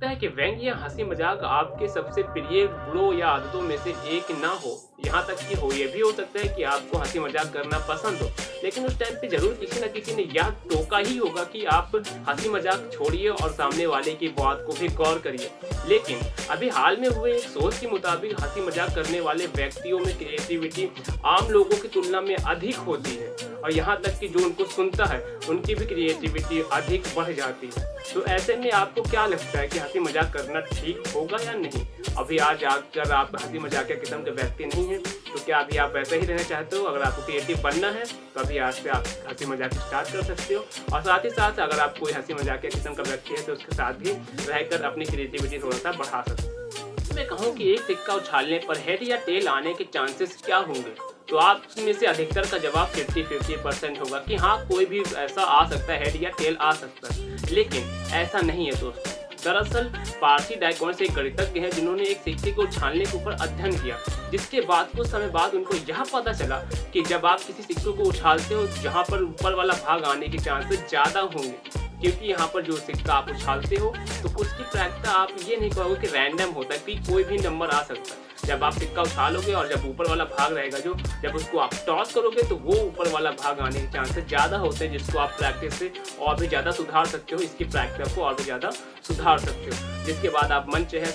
सकता है कि व्यंग्य या हंसी मजाक आपके सबसे प्रिय गुणों या आदतों में से एक ना हो, यहाँ तक कि हो ये भी हो सकता है कि आपको हंसी मजाक करना पसंद हो, लेकिन उस टाइम पे जरूर किसी न किसी ने यह टोका ही होगा कि आप हंसी मजाक छोड़िए और सामने वाले की बात को भी गौर करिए। लेकिन अभी हाल में हुए एक शोध के मुताबिक हंसी मजाक करने वाले व्यक्तियों में क्रिएटिविटी आम लोगों की तुलना में अधिक होती है, और यहाँ तक कि जो उनको सुनता है उनकी भी क्रिएटिविटी अधिक बढ़ जाती है। तो ऐसे में आपको क्या लगता है कि हंसी मजाक करना ठीक होगा या नहीं? अभी आज अगर आप हंसी मजाक के किस्म के व्यक्ति नहीं हैं, तो क्या अभी आप वैसे ही रहना चाहते हो? अगर आपको क्रिएटिव बनना है तो अभी आज से आप हंसी मजाक स्टार्ट कर सकते हो, और साथ ही साथ अगर आप कोई हंसी मजाक के किस्म का व्यक्ति है तो उसके साथ भी रहकर अपनी क्रिएटिविटी थोड़ा सा बढ़ा सकते हो। मैं कहूँ कि एक सिक्का उछालने पर हेड या टेल आने के चांसेस क्या होंगे, तो आप में से अधिकतर का जवाब 50-50% होगा कि हाँ, कोई भी ऐसा आ सकता है, हेड या टेल आ सकता है। लेकिन ऐसा नहीं है दोस्तों। दरअसल पारसी डायकॉन्स एक गणितज्ञ हैं जिन्होंने एक सिक्के को उछालने के ऊपर अध्ययन किया, जिसके बाद कुछ समय बाद उनको यह पता चला कि जब आप किसी सिक्के को उछालते हो जहाँ पर ऊपर वाला भाग आने के चांसेस ज़्यादा होंगे, क्योंकि यहाँ पर जो सिक्का आप उछालते हो तो उसकी प्रायिकता आप ये नहीं कहोगे कि रैंडम होता है कि कोई भी नंबर आ सकता है। जब आप सिक्का उछालोगे और जब ऊपर वाला भाग रहेगा जब उसको आप टॉस करोगे तो वो ऊपर वाला भाग आने के चांसेस ज़्यादा होते हैं, जिसको आप प्रैक्टिस से और भी ज़्यादा सुधार सकते हो, इसकी प्रायिकता को और भी ज़्यादा सुधार सकते हो, जिसके बाद आप मन चाहे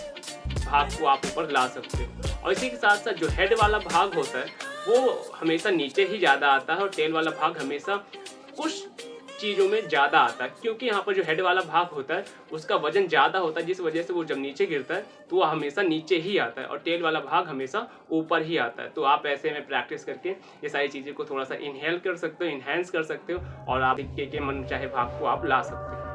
भाग को आप ऊपर ला सकते हो। और इसी के साथ साथ जो हेड वाला भाग होता है वो हमेशा नीचे ही ज़्यादा आता है, और टेल वाला भाग हमेशा कुछ चीज़ों में ज़्यादा आता है, क्योंकि यहाँ पर जो हेड वाला भाग होता है उसका वजन ज़्यादा होता है, जिस वजह से वो जब नीचे गिरता है तो वो हमेशा नीचे ही आता है, और टेल वाला भाग हमेशा ऊपर ही आता है। तो आप ऐसे में प्रैक्टिस करके ये सारी चीज़ें को थोड़ा सा इनहेल कर सकते हो, इन्हेंस कर सकते हो, और आप के मन चाहे भाग को आप ला सकते हो।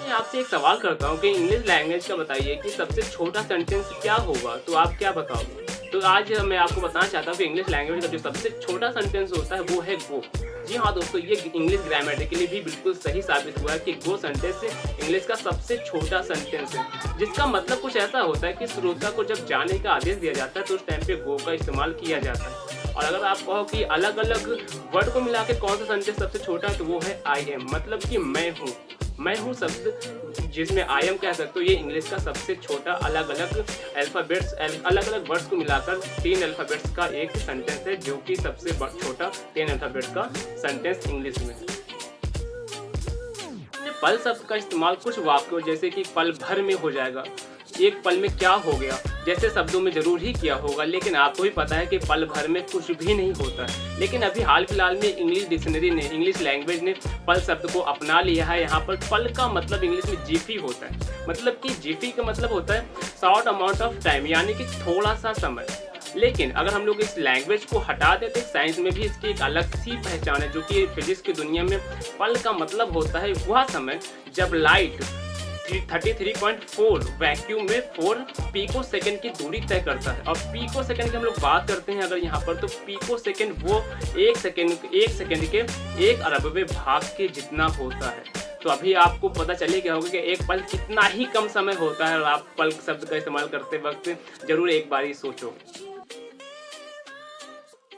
मैं आपसे एक सवाल करता हूँ कि इंग्लिश लैंग्वेज का बताइए कि सबसे छोटा सेंटेंस क्या होगा, तो आप क्या बताओगे? तो आज मैं आपको बताना चाहता हूँ कि इंग्लिश लैंग्वेज का जो सबसे छोटा सेंटेंस होता है वो है गो। जी हाँ दोस्तों, ये इंग्लिश ग्रामेटिकली भी बिल्कुल सही साबित हुआ है कि गो सेंटेंस इंग्लिश का सबसे छोटा सेंटेंस है, जिसका मतलब कुछ ऐसा होता है कि श्रोता को जब जाने का आदेश दिया जाता है तो उस टाइम पे गो का इस्तेमाल किया जाता है। और अगर आप कहो कि अलग अलग वर्ड को मिला के कौन सा सेंटेंस सबसे छोटा है, तो वो है आई एम, मतलब कि मैं हूँ शब्द जिसमें आई एम कह सकते हो, ये इंग्लिश का सबसे छोटा अलग अलग वर्ड्स को मिलाकर 3 अल्फ़ाबेट्स का एक सेंटेंस है, जो कि सबसे छोटा 3 अल्फ़ाबेट का सेंटेंस इंग्लिश में है। पल शब्द का इस्तेमाल कुछ वाक्यों जैसे कि पल भर में हो जाएगा, एक पल में क्या हो गया जैसे शब्दों में जरूर ही किया होगा, लेकिन आपको भी पता है कि पल भर में कुछ भी नहीं होता है। लेकिन अभी हाल फिलहाल में इंग्लिश डिक्शनरी ने, इंग्लिश लैंग्वेज ने पल शब्द को अपना लिया है। यहाँ पर पल का मतलब इंग्लिश में जिफी होता है, मतलब कि जिफी का मतलब होता है शॉर्ट अमाउंट ऑफ टाइम, यानी कि थोड़ा सा समय। लेकिन अगर हम लोग इस लैंग्वेज को हटा देते, साइंस में भी इसकी एक अलग सी पहचान है, जो कि फिजिक्स की दुनिया में पल का मतलब होता है वह समय जब लाइट 33.4 वैक्यूम में 4 पिको सेकंड की दूरी तय करता है। और पिको सेकंड की हम लोग बात करते हैं अगर यहाँ पर, तो पिको सेकंड वो एक सेकंड के 1 अरबवें भाग के जितना होता है। तो अभी आपको पता चले गया होगा कि एक पल कितना ही कम समय होता है, और आप पल शब्द का इस्तेमाल करते वक्त जरूर एक बार ही सोचो।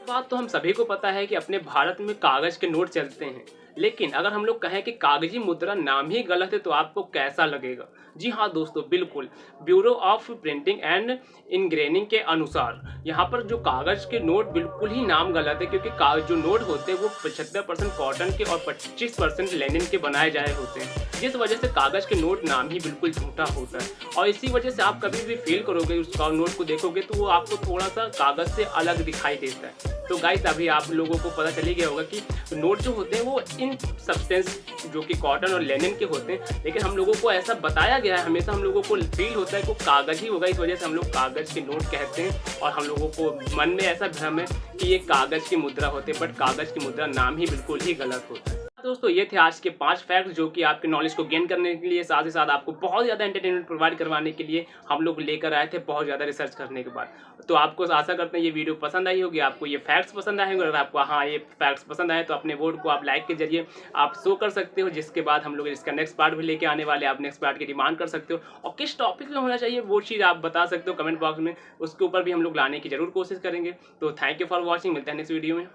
बात तो हम सभी को पता है कि अपने भारत में कागज के नोट चलते हैं, लेकिन अगर हम लोग कहें कि कागजी मुद्रा नाम ही गलत है तो आपको कैसा लगेगा? जी हाँ दोस्तों, बिल्कुल। ब्यूरो ऑफ प्रिंटिंग एंड इंग्रेनिंग के अनुसार यहाँ पर जो कागज के नोट बिल्कुल ही नाम गलत है, क्योंकि जो नोट होते हैं वो 75% कॉटन के और 25% लेनिन के बनाए जाए होते हैं, जिस वजह से कागज के नोट नाम ही बिल्कुल झूठा होता है। और इसी वजह से आप कभी भी फील करोगे उस नोट को देखोगे तो वो आपको थोड़ा सा कागज से अलग दिखाई देता है। तो गाइस, अभी आप लोगों को पता चली गया होगा कि नोट जो होते हैं वो इन सब्सटेंस जो कि कॉटन और लेनिन के होते हैं, लेकिन हम लोगों को ऐसा बताया गया है, हमेशा हम लोगों को फील होता है कि कागज ही होगा, इस वजह से हम लोग कागज के नोट कहते हैं, और हम लोगों को मन में ऐसा भ्रम है कि ये कागज की मुद्रा होते हैं, बट कागज की मुद्रा नाम ही बिल्कुल ही गलत होता है। दोस्तों, ये थे आज के 5 फैक्ट्स जो कि आपके नॉलेज को गेन करने के लिए, साथ ही साथ आपको बहुत ज़्यादा एंटरटेनमेंट प्रोवाइड करवाने के लिए हम लोग लेकर आए थे, बहुत ज़्यादा रिसर्च करने के बाद। तो आपको आशा करते हैं ये वीडियो पसंद आई होगी, आपको ये फैक्ट्स पसंद आए होंगे। अगर आपको ये फैक्ट्स पसंद आए तो अपने वोट को आप लाइक के जरिए आप शो कर सकते हो, जिसके बाद हम लोग इसका नेक्स्ट पार्ट भी लेके आने वाले, आप नेक्स्ट पार्ट की डिमांड कर सकते हो, और किस टॉपिक में होना चाहिए वो चीज़ आप बता सकते हो कमेंट बॉक्स में, उसके ऊपर भी हम लोग लाने की जरूर कोशिश करेंगे। तो थैंक यू फॉर वॉचिंग, मिलते हैं नेक्स्ट वीडियो में।